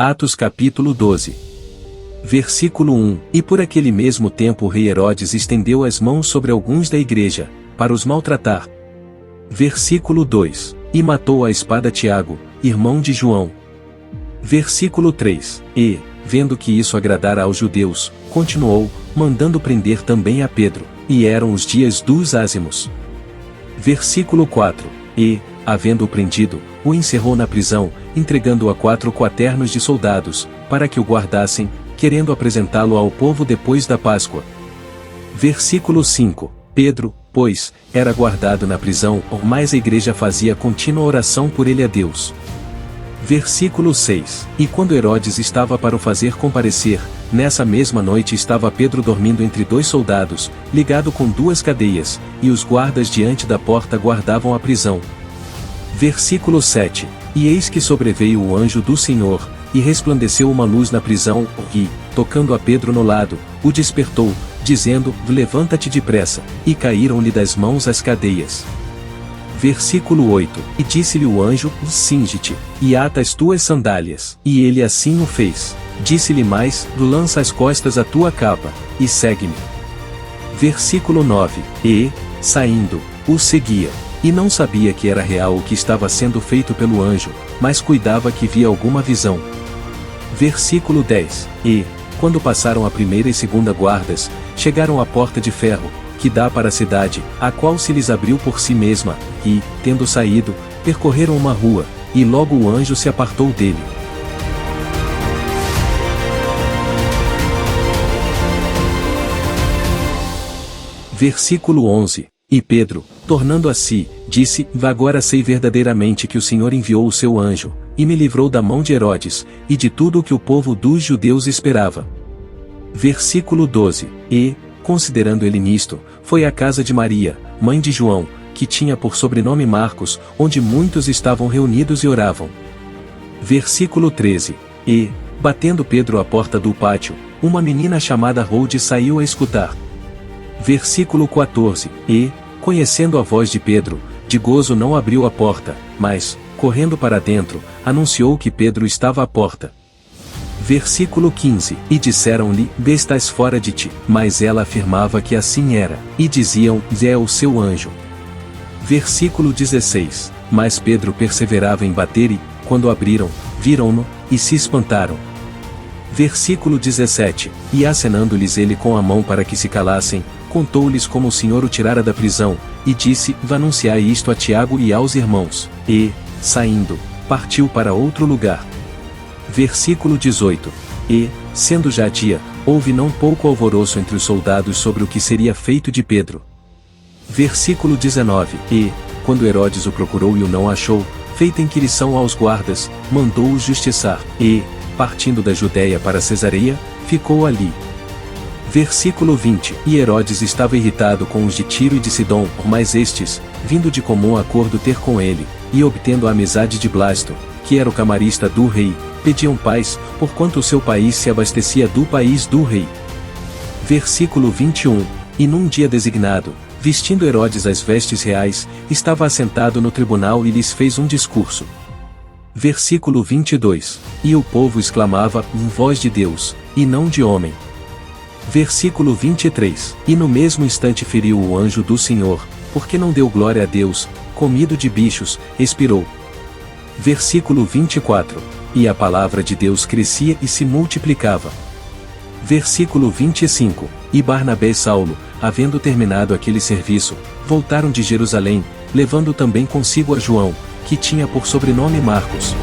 Atos capítulo 12. Versículo 1. E por aquele mesmo tempo o rei Herodes estendeu as mãos sobre alguns da igreja, para os maltratar. Versículo 2. E matou à espada Tiago, irmão de João. Versículo 3. E, vendo que isso agradara aos judeus, continuou, mandando prender também a Pedro, e eram os dias dos ázimos. Versículo 4. E, havendo-o prendido, o encerrou na prisão, entregando-o a 4 quaternos de soldados, para que o guardassem, querendo apresentá-lo ao povo depois da Páscoa. Versículo 5. Pedro, pois, era guardado na prisão, mas a igreja fazia contínua oração por ele a Deus. Versículo 6. E quando Herodes estava para o fazer comparecer, nessa mesma noite estava Pedro dormindo entre 2 soldados, ligado com 2 cadeias, e os guardas diante da porta guardavam a prisão. Versículo 7. E eis que sobreveio o anjo do Senhor, e resplandeceu uma luz na prisão, e, tocando a Pedro no lado, o despertou, dizendo, levanta-te depressa, e caíram-lhe das mãos as cadeias. Versículo 8. E disse-lhe o anjo, cinge-te, e ata as tuas sandálias. E ele assim o fez. Disse-lhe mais, lança às costas a tua capa, e segue-me. Versículo 9. E, saindo, o seguia. E não sabia que era real o que estava sendo feito pelo anjo, mas cuidava que via alguma visão. Versículo 10. E, quando passaram a primeira e segunda guardas, chegaram à porta de ferro, que dá para a cidade, a qual se lhes abriu por si mesma, e, tendo saído, percorreram uma rua, e logo o anjo se apartou dele. Versículo 11. E Pedro, tornando a si, disse, agora sei verdadeiramente que o Senhor enviou o seu anjo, e me livrou da mão de Herodes, e de tudo o que o povo dos judeus esperava. Versículo 12. E, considerando ele nisto, foi à casa de Maria, mãe de João, que tinha por sobrenome Marcos, onde muitos estavam reunidos e oravam. Versículo 13. E, batendo Pedro à porta do pátio, uma menina chamada Rode saiu a escutar. Versículo 14. E, conhecendo a voz de Pedro, de gozo não abriu a porta, mas, correndo para dentro, anunciou que Pedro estava à porta. Versículo 15. E disseram-lhe, estás fora de ti. Mas ela afirmava que assim era, e diziam, é o seu anjo. Versículo 16. Mas Pedro perseverava em bater e, quando abriram, viram-no, e se espantaram. Versículo 17. E acenando-lhes ele com a mão para que se calassem, contou-lhes como o Senhor o tirara da prisão, e disse, anunciai isto a Tiago e aos irmãos. E, saindo, partiu para outro lugar. Versículo 18. E, sendo já dia, houve não pouco alvoroço entre os soldados sobre o que seria feito de Pedro. Versículo 19. E, quando Herodes o procurou e o não achou, feita inquirição aos guardas, mandou-os justiçar, e, partindo da Judéia para Cesareia, ficou ali. Versículo 20. E Herodes estava irritado com os de Tiro e de Sidom, mas estes, vindo de comum acordo ter com ele, e obtendo a amizade de Blasto, que era o camarista do rei, pediam paz, porquanto o seu país se abastecia do país do rei. Versículo 21. E num dia designado, vestindo Herodes as vestes reais, estava assentado no tribunal e lhes fez um discurso. Versículo 22. E o povo exclamava, voz de Deus, e não de homem. Versículo 23. E no mesmo instante feriu o anjo do Senhor, porque não deu glória a Deus, comido de bichos, expirou. Versículo 24. E a palavra de Deus crescia e se multiplicava. Versículo 25. E Barnabé e Saulo, havendo terminado aquele serviço, voltaram de Jerusalém, levando também consigo a João, que tinha por sobrenome Marcos.